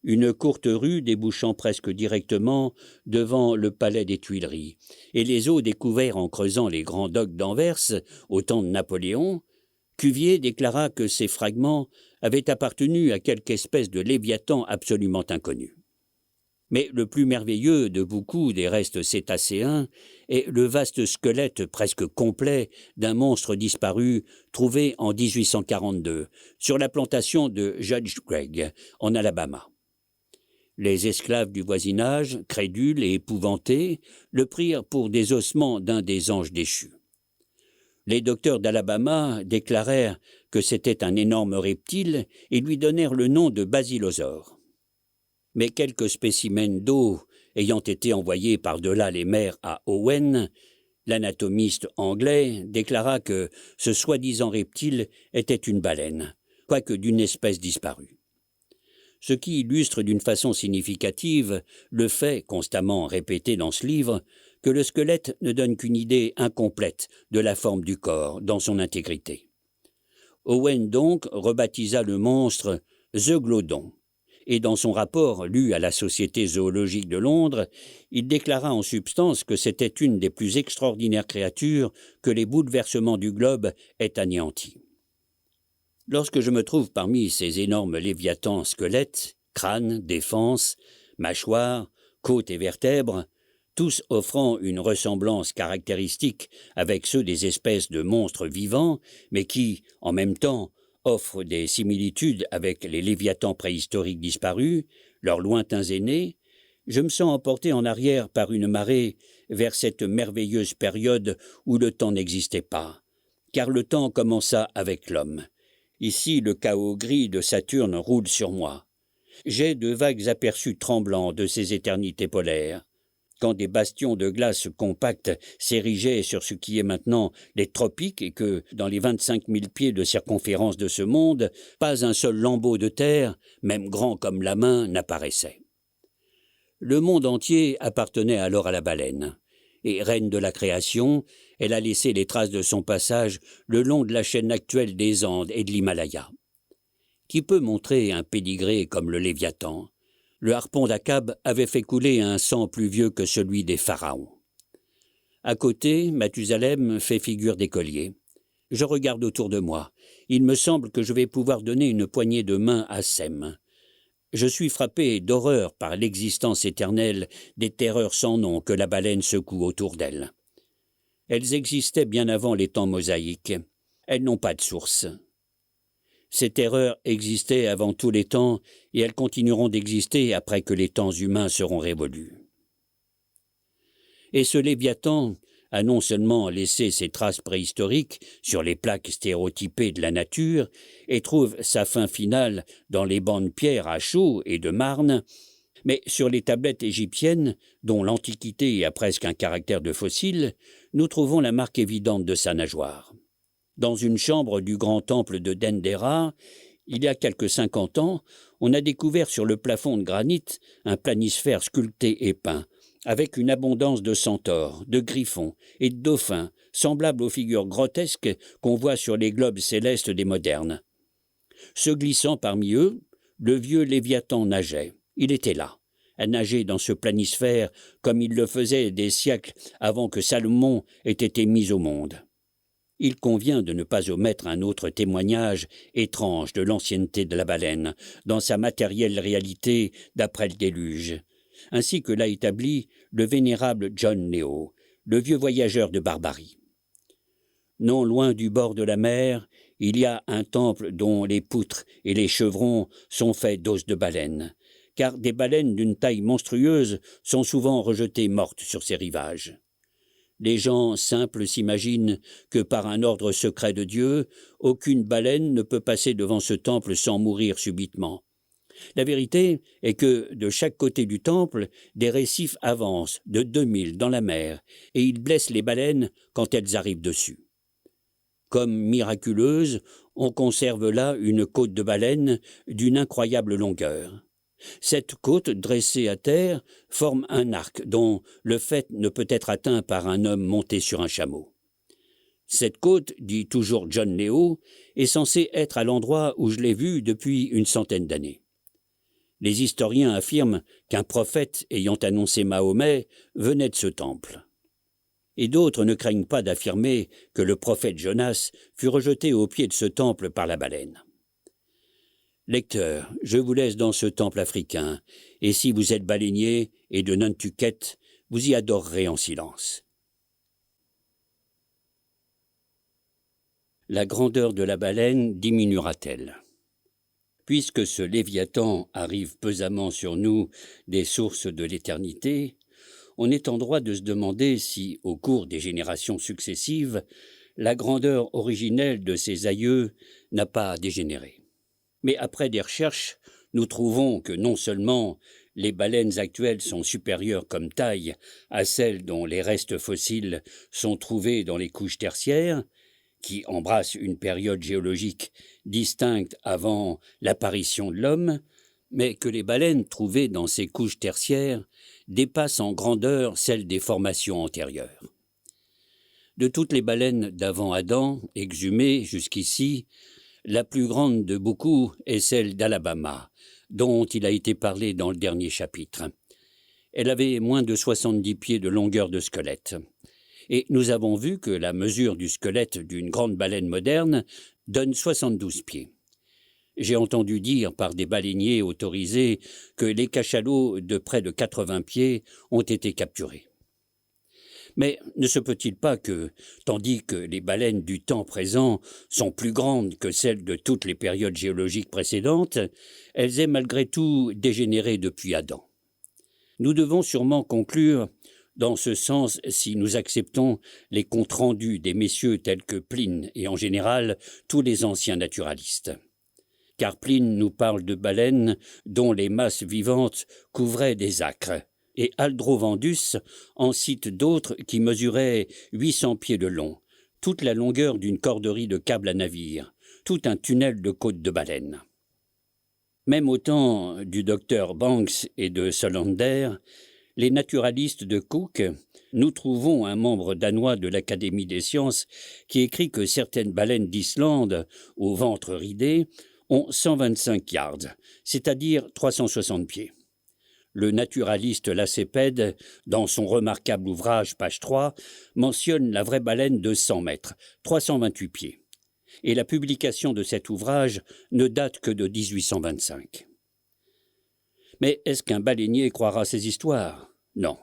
Une courte rue débouchant presque directement devant le palais des Tuileries, et les os découverts en creusant les grands docks d'Anvers au temps de Napoléon, Cuvier déclara que ces fragments avaient appartenu à quelque espèce de léviathan absolument inconnu. Mais le plus merveilleux de beaucoup des restes cétacéens est le vaste squelette presque complet d'un monstre disparu trouvé en 1842 sur la plantation de Judge Gregg, en Alabama. Les esclaves du voisinage, crédules et épouvantés, le prirent pour des ossements d'un des anges déchus. Les docteurs d'Alabama déclarèrent que c'était un énorme reptile et lui donnèrent le nom de basilosaure. Mais quelques spécimens d'eau ayant été envoyés par-delà les mers à Owen, l'anatomiste anglais déclara que ce soi-disant reptile était une baleine, quoique d'une espèce disparue. Ce qui illustre d'une façon significative le fait, constamment répété dans ce livre, que le squelette ne donne qu'une idée incomplète de la forme du corps dans son intégrité. Owen donc rebaptisa le monstre Zeuglodon, et dans son rapport lu à la Société zoologique de Londres, il déclara en substance que c'était une des plus extraordinaires créatures que les bouleversements du globe aient anéanties. Lorsque je me trouve parmi ces énormes léviathans squelettes, crâne, défense, mâchoire, côte et vertèbres, tous offrant une ressemblance caractéristique avec ceux des espèces de monstres vivants, mais qui, en même temps, offrent des similitudes avec les léviathans préhistoriques disparus, leurs lointains aînés, je me sens emporté en arrière par une marée vers cette merveilleuse période où le temps n'existait pas, car le temps commença avec l'homme. Ici, le chaos gris de Saturne roule sur moi. J'ai de vagues aperçus tremblants de ces éternités polaires. Quand des bastions de glace compacts s'érigeaient sur ce qui est maintenant les tropiques et que, dans les 25 000 pieds de circonférence de ce monde, pas un seul lambeau de terre, même grand comme la main, n'apparaissait. Le monde entier appartenait alors à la baleine, et reine de la création, elle a laissé les traces de son passage le long de la chaîne actuelle des Andes et de l'Himalaya. Qui peut montrer un pédigré comme le Léviathan ? Le harpon d'Akab avait fait couler un sang plus vieux que celui des pharaons. À côté, Mathusalem fait figure d'écolier. Je regarde autour de moi. Il me semble que je vais pouvoir donner une poignée de main à Sem. Je suis frappé d'horreur par l'existence éternelle des terreurs sans nom que la baleine secoue autour d'elle. Elles existaient bien avant les temps mosaïques. Elles n'ont pas de source. Ces terreurs existaient avant tous les temps et elles continueront d'exister après que les temps humains seront révolus. Et ce Léviathan a non seulement laissé ses traces préhistoriques sur les plaques stéréotypées de la nature et trouve sa fin finale dans les bancs de pierre à Chaux et de Marne, mais sur les tablettes égyptiennes, dont l'Antiquité a presque un caractère de fossile, nous trouvons la marque évidente de sa nageoire. Dans une chambre du grand temple de Dendera, il y a quelque 50 ans, on a découvert sur le plafond de granit un planisphère sculpté et peint, avec une abondance de centaures, de griffons et de dauphins, semblables aux figures grotesques qu'on voit sur les globes célestes des modernes. Se glissant parmi eux, le vieux Léviathan nageait. Il était là, à nager dans ce planisphère comme il le faisait des siècles avant que Salomon ait été mis au monde. Il convient de ne pas omettre un autre témoignage étrange de l'ancienneté de la baleine, dans sa matérielle réalité d'après le déluge, ainsi que l'a établi le vénérable John Néo, le vieux voyageur de Barbarie. Non loin du bord de la mer, il y a un temple dont les poutres et les chevrons sont faits d'os de baleine, car des baleines d'une taille monstrueuse sont souvent rejetées mortes sur ces rivages. Les gens simples s'imaginent que par un ordre secret de Dieu, aucune baleine ne peut passer devant ce temple sans mourir subitement. La vérité est que, de chaque côté du temple, des récifs avancent de 2000 dans la mer, et ils blessent les baleines quand elles arrivent dessus. Comme miraculeuse, on conserve là une côte de baleine d'une incroyable longueur. Cette côte, dressée à terre, forme un arc dont le faîte ne peut être atteint par un homme monté sur un chameau. Cette côte, dit toujours John Néo, est censée être à l'endroit où je l'ai vue depuis une centaine d'années. Les historiens affirment qu'un prophète ayant annoncé Mahomet venait de ce temple. Et d'autres ne craignent pas d'affirmer que le prophète Jonas fut rejeté au pied de ce temple par la baleine. Lecteur, je vous laisse dans ce temple africain, et si vous êtes baleinier et de Nantucket, vous y adorerez en silence. La grandeur de la baleine diminuera-t-elle ? Puisque ce Léviathan arrive pesamment sur nous des sources de l'éternité, on est en droit de se demander si, au cours des générations successives, la grandeur originelle de ses aïeux n'a pas dégénéré. Mais après des recherches, nous trouvons que non seulement les baleines actuelles sont supérieures comme taille à celles dont les restes fossiles sont trouvés dans les couches tertiaires, qui embrassent une période géologique distincte avant l'apparition de l'homme, mais que les baleines trouvées dans ces couches tertiaires dépassent en grandeur celles des formations antérieures. De toutes les baleines d'avant Adam, exhumées jusqu'ici, la plus grande de beaucoup est celle d'Alabama, dont il a été parlé dans le dernier chapitre. Elle avait moins de 70 pieds de longueur de squelette. Et nous avons vu que la mesure du squelette d'une grande baleine moderne donne 72 pieds. J'ai entendu dire par des baleiniers autorisés que les cachalots de près de 80 pieds ont été capturés. Mais ne se peut-il pas que, tandis que les baleines du temps présent sont plus grandes que celles de toutes les périodes géologiques précédentes, elles aient malgré tout dégénéré depuis Adam? Nous devons sûrement conclure dans ce sens si nous acceptons les comptes rendus des messieurs tels que Pline et en général tous les anciens naturalistes. Car Pline nous parle de baleines dont les masses vivantes couvraient des acres, et Aldrovandus en cite d'autres qui mesuraient 800 pieds de long, toute la longueur d'une corderie de câbles à navire, tout un tunnel de côte de baleines. Même au temps du docteur Banks et de Solander, les naturalistes de Cook, nous trouvons un membre danois de l'Académie des sciences qui écrit que certaines baleines d'Islande, au ventre ridé, ont 125 yards, c'est-à-dire 360 pieds. Le naturaliste Lacépède, dans son remarquable ouvrage, page 3, mentionne la vraie baleine de 100 mètres, 328 pieds. Et la publication de cet ouvrage ne date que de 1825. Mais est-ce qu'un baleinier croira ces histoires? Non.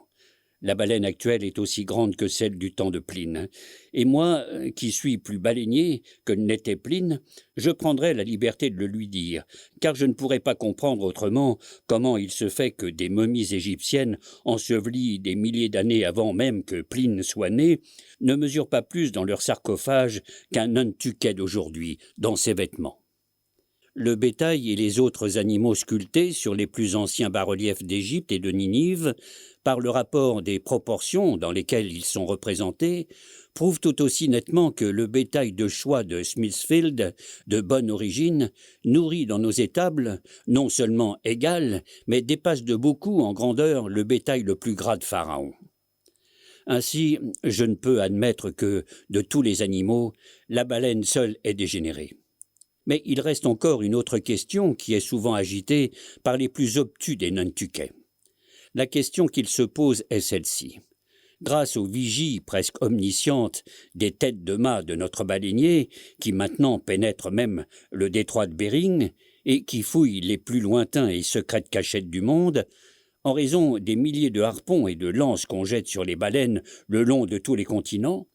La baleine actuelle est aussi grande que celle du temps de Pline. Et moi, qui suis plus baleinier que n'était Pline, je prendrai la liberté de le lui dire, car je ne pourrais pas comprendre autrement comment il se fait que des momies égyptiennes, ensevelies des milliers d'années avant même que Pline soit né, ne mesurent pas plus dans leur sarcophage qu'un Nantucket d'aujourd'hui, dans ses vêtements. Le bétail et les autres animaux sculptés sur les plus anciens bas-reliefs d'Égypte et de Ninive, par le rapport des proportions dans lesquelles ils sont représentés, prouvent tout aussi nettement que le bétail de choix de Smithfield, de bonne origine, nourri dans nos étables, non seulement égal, mais dépasse de beaucoup en grandeur le bétail le plus gras de Pharaon. Ainsi, je ne peux admettre que, de tous les animaux, la baleine seule est dégénérée. Mais il reste encore une autre question qui est souvent agitée par les plus obtus des Nantuckets. La question qu'il se pose est celle-ci. Grâce aux vigies presque omniscientes des têtes de mât de notre baleinier, qui maintenant pénètrent même le détroit de Bering et qui fouillent les plus lointains et secrètes cachettes du monde, en raison des milliers de harpons et de lances qu'on jette sur les baleines le long de tous les continents,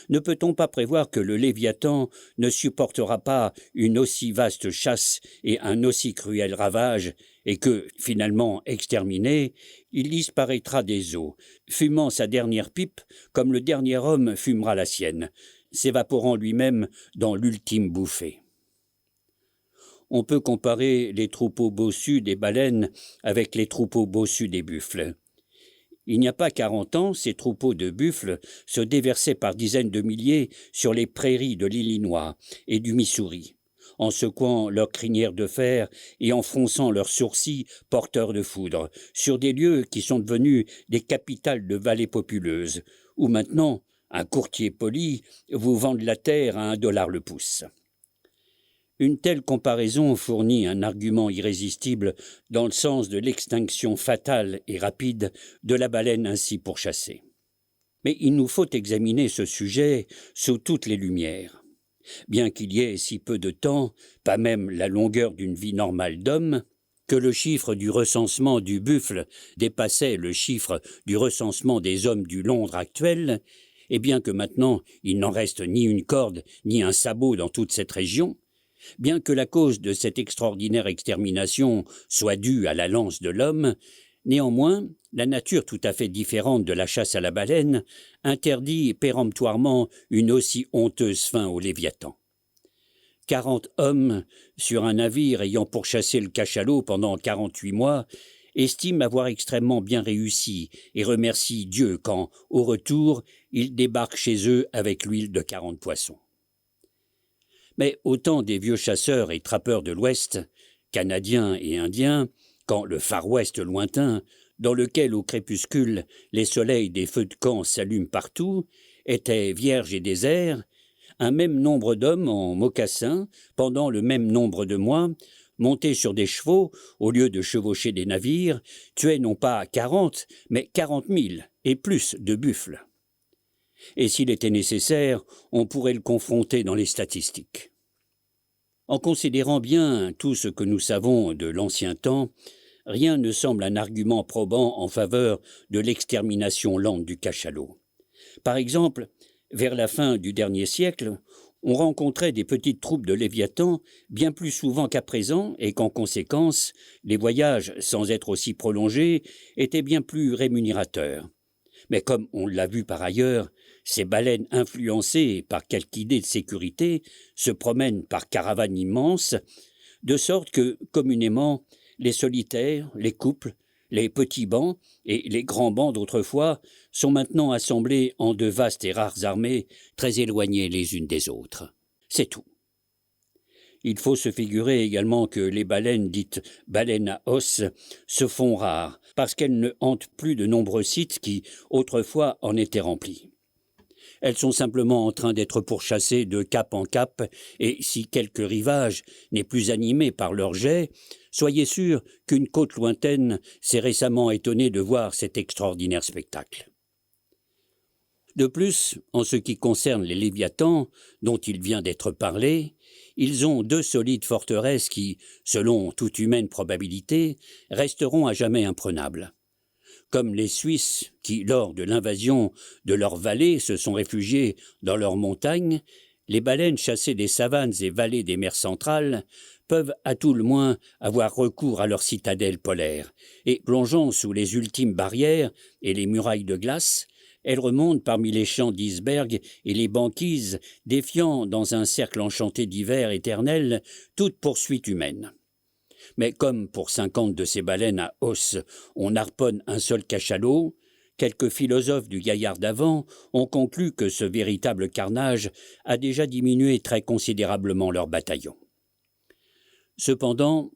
ne peut-on pas prévoir que le Léviathan ne supportera pas une aussi vaste chasse et un aussi cruel ravage, et que, finalement exterminé, il disparaîtra des eaux, fumant sa dernière pipe comme le dernier homme fumera la sienne, s'évaporant lui-même dans l'ultime bouffée? On peut comparer les troupeaux bossus des baleines avec les troupeaux bossus des buffles. Il n'y a pas 40 ans, ces troupeaux de buffles se déversaient par dizaines de milliers sur les prairies de l'Illinois et du Missouri, en secouant leurs crinières de fer et en fronçant leurs sourcils porteurs de foudre, sur des lieux qui sont devenus des capitales de vallées populeuses, où maintenant un courtier poli vous vend de la terre à $1 le pouce. Une telle comparaison fournit un argument irrésistible dans le sens de l'extinction fatale et rapide de la baleine ainsi pourchassée. Mais il nous faut examiner ce sujet sous toutes les lumières. Bien qu'il y ait si peu de temps, pas même la longueur d'une vie normale d'homme, que le chiffre du recensement du buffle dépassait le chiffre du recensement des hommes du Londres actuel, et bien que maintenant il n'en reste ni une corde ni un sabot dans toute cette région, bien que la cause de cette extraordinaire extermination soit due à la lance de l'homme, Néanmoins, la nature tout à fait différente de la chasse à la baleine interdit péremptoirement une aussi honteuse fin au Léviathan. 40 hommes sur un navire ayant pourchassé le cachalot pendant 48 mois estiment avoir extrêmement bien réussi et remercient Dieu quand, au retour, ils débarquent chez eux avec l'huile de 40 poissons. Mais au temps des vieux chasseurs et trappeurs de l'Ouest, Canadiens et Indiens, quand le Far West lointain, dans lequel au crépuscule les soleils des feux de camp s'allument partout, était vierge et désert, un même nombre d'hommes en mocassins, pendant le même nombre de mois, montés sur des chevaux, au lieu de chevaucher des navires, tuaient non pas 40, mais 40 000 et plus de buffles. Et s'il était nécessaire, on pourrait le confronter dans les statistiques. En considérant bien tout ce que nous savons de l'ancien temps, rien ne semble un argument probant en faveur de l'extermination lente du cachalot. Par exemple, vers la fin du dernier siècle, on rencontrait des petites troupes de Léviathans bien plus souvent qu'à présent et qu'en conséquence, les voyages, sans être aussi prolongés, étaient bien plus rémunérateurs. Mais comme on l'a vu par ailleurs, ces baleines influencées par quelque idée de sécurité se promènent par caravanes immenses, de sorte que, communément, les solitaires, les couples, les petits bancs et les grands bancs d'autrefois sont maintenant assemblés en de vastes et rares armées très éloignées les unes des autres. C'est tout. Il faut se figurer également que les baleines dites baleines à os se font rares parce qu'elles ne hantent plus de nombreux sites qui, autrefois, en étaient remplis. Elles sont simplement en train d'être pourchassées de cap en cap, et si quelque rivage n'est plus animé par leurs jets, soyez sûr qu'une côte lointaine s'est récemment étonnée de voir cet extraordinaire spectacle. De plus, en ce qui concerne les Léviathans, dont il vient d'être parlé, ils ont 2 solides forteresses qui, selon toute humaine probabilité, resteront à jamais imprenables. Comme les Suisses, qui, lors de l'invasion de leur vallée, se sont réfugiés dans leurs montagnes, les baleines chassées des savanes et vallées des mers centrales peuvent à tout le moins avoir recours à leurs citadelles polaires, et plongeant sous les ultimes barrières et les murailles de glace, elles remontent parmi les champs d'icebergs et les banquises, défiant dans un cercle enchanté d'hiver éternel toute poursuite humaine. Mais comme pour 50 de ces baleines à os, on harponne un seul cachalot, quelques philosophes du gaillard d'avant ont conclu que ce véritable carnage a déjà diminué très considérablement leur bataillon. Cependant,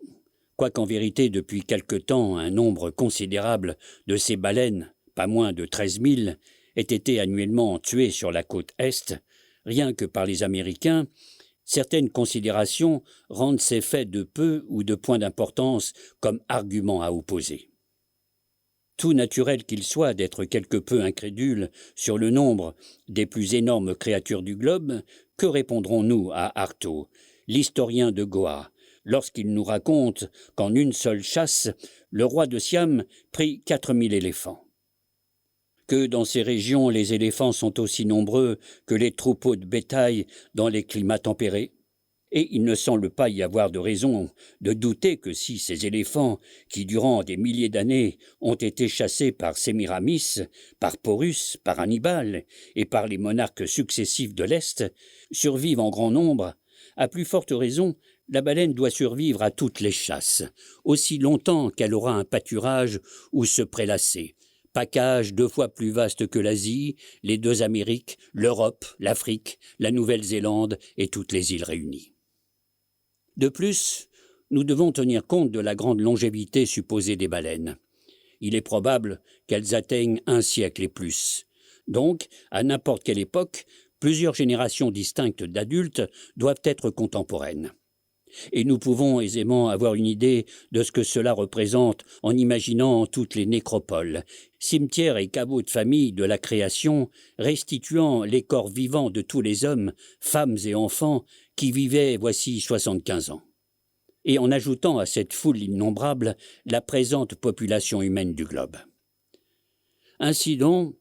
quoiqu'en vérité depuis quelque temps un nombre considérable de ces baleines, pas moins de 13 000, ait été annuellement tuées sur la côte Est, rien que par les Américains, certaines considérations rendent ces faits de peu ou de point d'importance comme argument à opposer. Tout naturel qu'il soit d'être quelque peu incrédule sur le nombre des plus énormes créatures du globe, que répondrons-nous à Artaud, l'historien de Goa, lorsqu'il nous raconte qu'en une seule chasse, le roi de Siam prit 4000 éléphants? Que dans ces régions les éléphants sont aussi nombreux que les troupeaux de bétail dans les climats tempérés? Et il ne semble pas y avoir de raison de douter que si ces éléphants, qui durant des milliers d'années ont été chassés par Sémiramis, par Porus, par Hannibal et par les monarques successifs de l'Est, survivent en grand nombre, à plus forte raison, la baleine doit survivre à toutes les chasses, aussi longtemps qu'elle aura un pâturage où se prélasser. Pacage 2 fois plus vaste que l'Asie, les 2 Amériques, l'Europe, l'Afrique, la Nouvelle-Zélande et toutes les îles réunies. De plus, nous devons tenir compte de la grande longévité supposée des baleines. Il est probable qu'elles atteignent 1 siècle et plus. Donc, à n'importe quelle époque, plusieurs générations distinctes d'adultes doivent être contemporaines. Et nous pouvons aisément avoir une idée de ce que cela représente en imaginant toutes les nécropoles, cimetières et caveaux de famille de la création, restituant les corps vivants de tous les hommes, femmes et enfants qui vivaient voici 75 ans. Et en ajoutant à cette foule innombrable la présente population humaine du globe. Ainsi donc,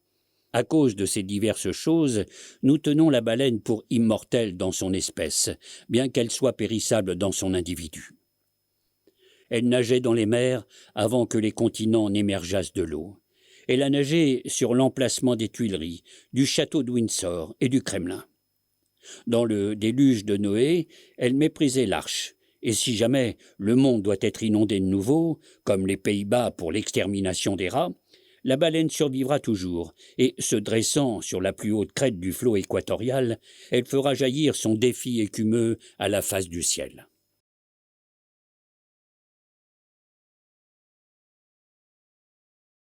à cause de ces diverses choses, nous tenons la baleine pour immortelle dans son espèce, bien qu'elle soit périssable dans son individu. Elle nageait dans les mers avant que les continents n'émergeassent de l'eau. Elle a nagé sur l'emplacement des Tuileries, du château de Windsor et du Kremlin. Dans le déluge de Noé, elle méprisait l'arche. Et si jamais le monde doit être inondé de nouveau, comme les Pays-Bas pour l'extermination des rats, la baleine survivra toujours, et, se dressant sur la plus haute crête du flot équatorial, elle fera jaillir son défi écumeux à la face du ciel.